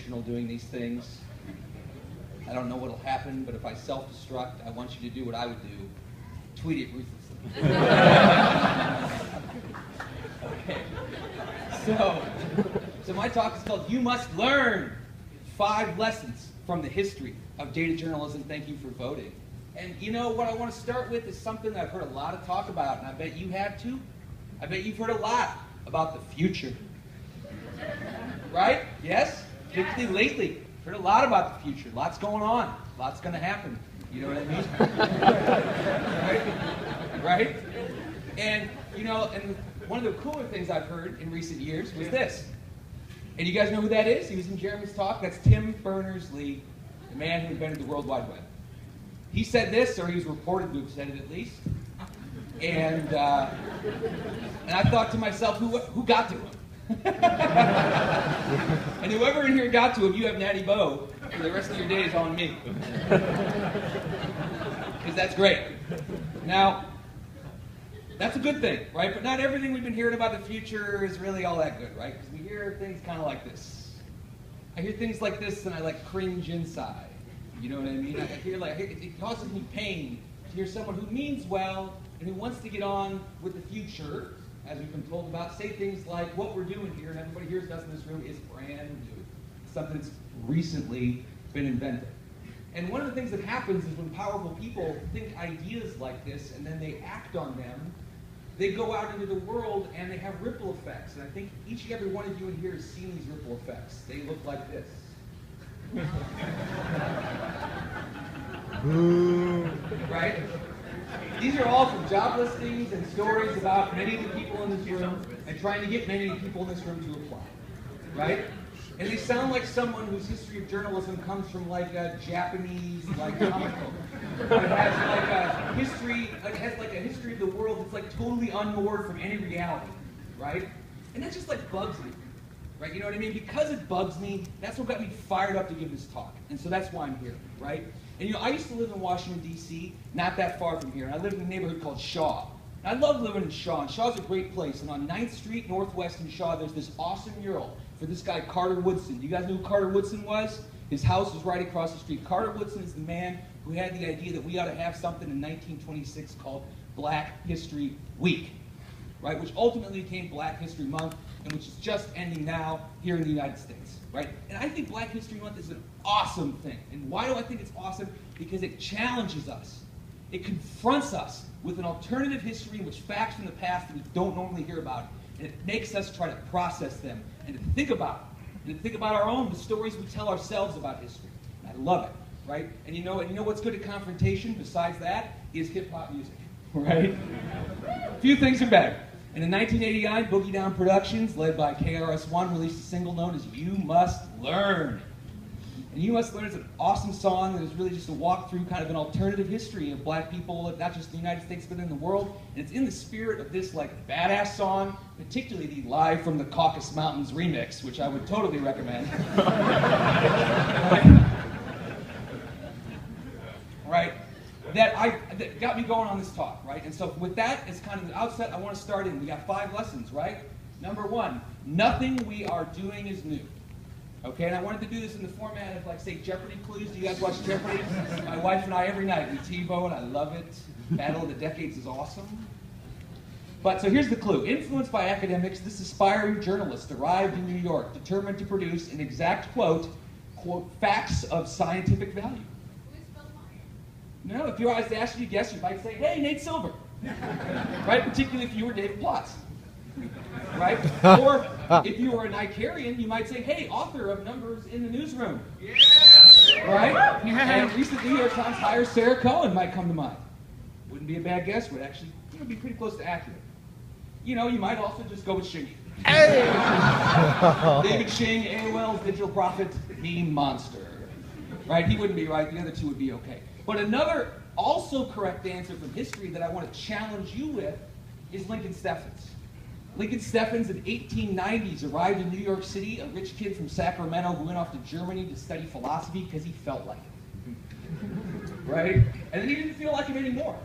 emotional doing these things. I don't know what'll happen, but if I self-destruct, I want you to do what I would do. Tweet it ruthlessly. Okay. So my talk is called You Must Learn 5 Lessons from the History of Data Journalism. Thank you for voting. And you know what I want to start with is something that I've heard a lot of talk about, and I bet you have too. I bet you've heard a lot about the future. Right? Yes? Particularly lately. Heard a lot about the future. Lots going on. Lots going to happen. You know what I mean? Right? And, you know, and one of the cooler things I've heard in recent years was this. And you guys know who that is? He was in Jeremy's talk. That's Tim Berners-Lee, the man who invented the World Wide Web. He said this, or he was reported to have said it at least. And I thought to myself, who got to him? And whoever in here got to him, you have Natty Bo for the rest of your days on me. Because that's great. Now, that's a good thing, right? But not everything we've been hearing about the future is really all that good, right? Because we hear things kind of like this. I hear things like this and I like cringe inside. You know what I mean? It causes me pain to hear someone who means well and who wants to get on with the future, as we've been told about, say things like, what we're doing here, and everybody hears us in this room, is brand new. Something that's recently been invented. And one of the things that happens is when powerful people think ideas like this and then they act on them, they go out into the world and they have ripple effects. And I think each and every one of you in here has seen these ripple effects. They look like this. Right? These are all from job listings and stories about many of the people in this room and trying to get many people in this room to apply. Right? And they sound like someone whose history of journalism comes from like a Japanese like comic book. It has like a history, of the world that's like totally unmoored from any reality. Right? And that just like bugs me. Right? You know what I mean? Because it bugs me, that's what got me fired up to give this talk. And so that's why I'm here, right? And you know, I used to live in Washington, D.C., not that far from here. And I lived in a neighborhood called Shaw. And I love living in Shaw. And Shaw's a great place. And on 9th Street, Northwest in Shaw, there's this awesome mural for this guy, Carter Woodson. Do you guys know who Carter Woodson was? His house was right across the street. Carter Woodson is the man who had the idea that we ought to have something in 1926 called Black History Week, right? Which ultimately became Black History Month, and which is just ending now here in the United States, right? And I think Black History Month is an awesome thing. And why do I think it's awesome? Because it challenges us. It confronts us with an alternative history in which facts from the past that we don't normally hear about. And it makes us try to process them and to think about it. And to think about our own, the stories we tell ourselves about history. And I love it, right? And you know what's good at confrontation besides that is hip-hop music, right? A few things are better. And in 1989, Boogie Down Productions, led by KRS-One, released a single known as You Must Learn. And You Must Learn is an awesome song that is really just a walk through kind of an alternative history of black people, not just in the United States, but in the world. And it's in the spirit of this like badass song, particularly the Live from the Caucasus Mountains remix, which I would totally recommend. Right? That got me going on this talk, right? And so with that as kind of the outset, I want to start in. We got 5 lessons, right? Number 1, nothing we are doing is new. Okay, and I wanted to do this in the format of like, say, Jeopardy clues. Do you guys watch Jeopardy? My wife and I every night, we TiVo, and I love it. Battle of the Decades is awesome. But so here's the clue. Influenced by academics, this aspiring journalist arrived in New York, determined to produce an exact quote, facts of scientific value. No, if you were to ask you to guess, you might say, hey, Nate Silver. Right? Particularly if you were David Plotz. Right? Or if you were a Nicarian, you might say, hey, author of Numbers in the Newsroom. Yeah. Right? And at least the New York Times hire Sarah Cohen might come to mind. Wouldn't be a bad guess, would actually be pretty close to accurate. You know, you might also just go with Shingy. Hey! David Shing, AOL's digital prophet, meme monster. Right? He wouldn't be right, the other two would be okay. But another also correct answer from history that I want to challenge you with is Lincoln Steffens. Lincoln Steffens in the 1890s arrived in New York City, a rich kid from Sacramento who went off to Germany to study philosophy because he felt like it. Right? And then he didn't feel like it anymore.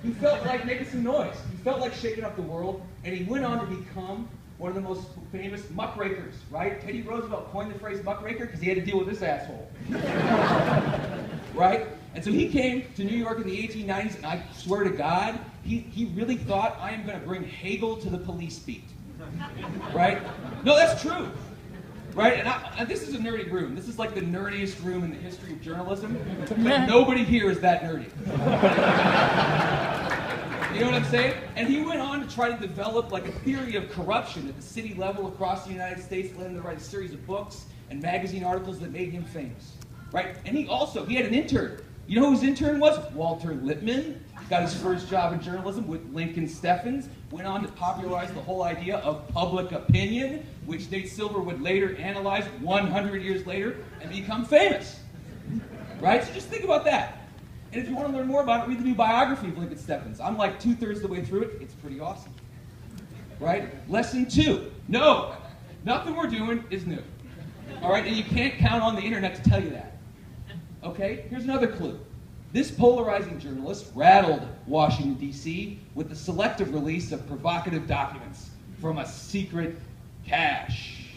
He felt like making some noise. He felt like shaking up the world, and he went on to become one of the most famous muckrakers, right? Teddy Roosevelt coined the phrase muckraker because he had to deal with this asshole. Right? And so he came to New York in the 1890s, and I swear to God, he really thought, I am going to bring Hegel to the police beat. Right? No, that's true. Right? And this is a nerdy room. This is like the nerdiest room in the history of journalism. But nobody here is that nerdy. You know what I'm saying? And he went on to try to develop like a theory of corruption at the city level across the United States, led him to write a series of books and magazine articles that made him famous. Right? And he had an intern. You know who his intern was? Walter Lippmann. Got his first job in journalism with Lincoln Steffens. Went on to popularize the whole idea of public opinion, which Nate Silver would later analyze 100 years later and become famous. Right? So just think about that. And if you want to learn more about it, read the new biography of Lincoln Steffens. I'm like 2/3 of the way through it. It's pretty awesome. Right? Lesson 2. No, nothing we're doing is new. All right? And you can't count on the internet to tell you that. Okay? Here's another clue. This polarizing journalist rattled Washington, D.C. with the selective release of provocative documents from a secret cache.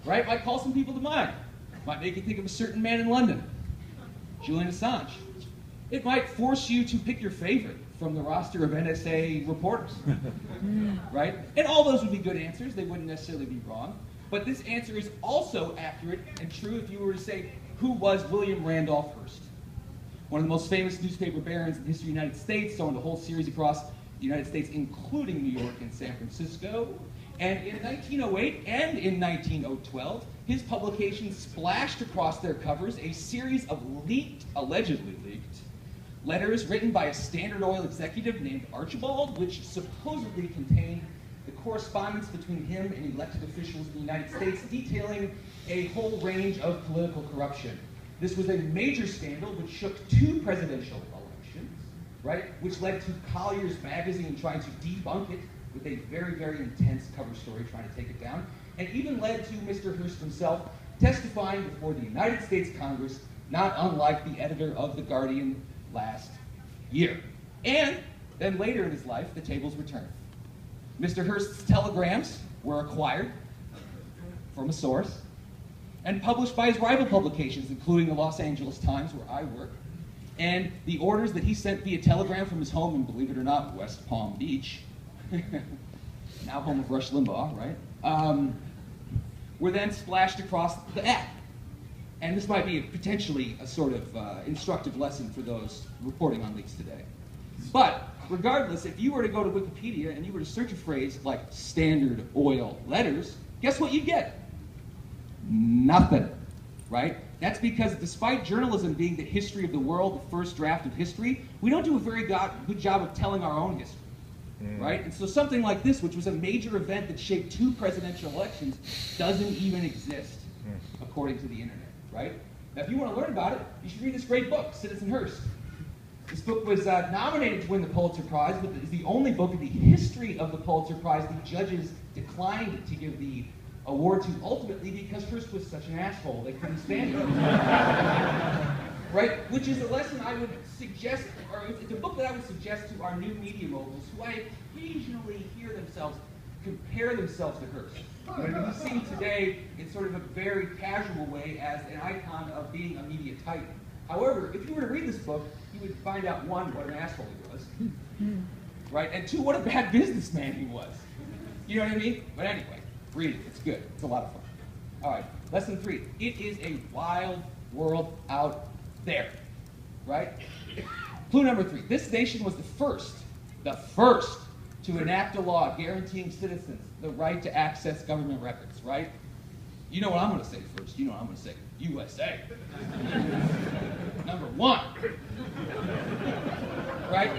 Right? Might call some people to mind. Might make you think of a certain man in London, Julian Assange. It might force you to pick your favorite from the roster of NSA reporters. Right? And all those would be good answers. They wouldn't necessarily be wrong. But this answer is also accurate and true if you were to say, who was William Randolph Hearst? One of the most famous newspaper barons in the history of the United States, owned a whole series across the United States, including New York and San Francisco. And in 1908 and in 1912, his publications splashed across their covers a series of allegedly leaked, letters written by a Standard Oil executive named Archibald, which supposedly contained the correspondence between him and elected officials in the United States, detailing a whole range of political corruption. This was a major scandal which shook 2 presidential elections, right? Which led to Collier's magazine trying to debunk it with a very, very intense cover story trying to take it down, and even led to Mr. Hearst himself testifying before the United States Congress, not unlike the editor of The Guardian last year. And then later in his life, the tables were turned. Mr. Hearst's telegrams were acquired from a source and published by his rival publications, including the Los Angeles Times, where I work. And the orders that he sent via telegram from his home in, believe it or not, West Palm Beach, now home of Rush Limbaugh, right, were then splashed across the app. And this might be potentially a sort of instructive lesson for those reporting on leaks today. But regardless, if you were to go to Wikipedia and you were to search a phrase like Standard Oil letters, guess what you'd get? Nothing, right? That's because despite journalism being the history of the world, the first draft of history, we don't do a very good job of telling our own history, right? And so something like this, which was a major event that shaped 2 presidential elections, doesn't even exist, according to the internet, right? Now, if you want to learn about it, you should read this great book, Citizen Hearst. This book was nominated to win the Pulitzer Prize, but is the only book in the history of the Pulitzer Prize the judges declined to give the award to, ultimately because Hearst was such an asshole they couldn't stand him. Right? Which is a lesson I would suggest, or it's a book that I would suggest to our new media moguls who I occasionally hear themselves compare themselves to Hearst. But he's seen today in sort of a very casual way as an icon of being a media titan. However, if you were to read this book, you would find out, 1, what an asshole he was, right? And 2, what a bad businessman he was. You know what I mean? But anyway, read it. It's good. It's a lot of fun. All right, lesson 3. It is a wild world out there, right? Clue number 3. This nation was the first to enact a law guaranteeing citizens the right to access government records, right? You know what I'm going to say first. You know what I'm going to say. USA. Number 1. Right?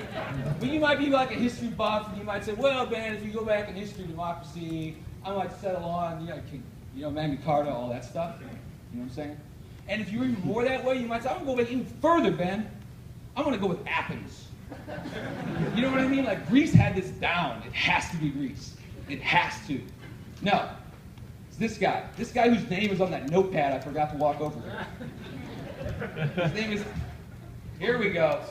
But you might be like a history buff, and you might say, well, Ben, if you go back in history of democracy, I might settle on, Magna Carta, all that stuff. You know what I'm saying? And if you're even more that way, you might say, I'm going to go back even further, Ben. I'm going to go with Athens. You know what I mean? Like, Greece had this down. It has to be Greece. It has to. No. It's this guy. This guy whose name is on that notepad I forgot to walk over here. His name is... Here we go.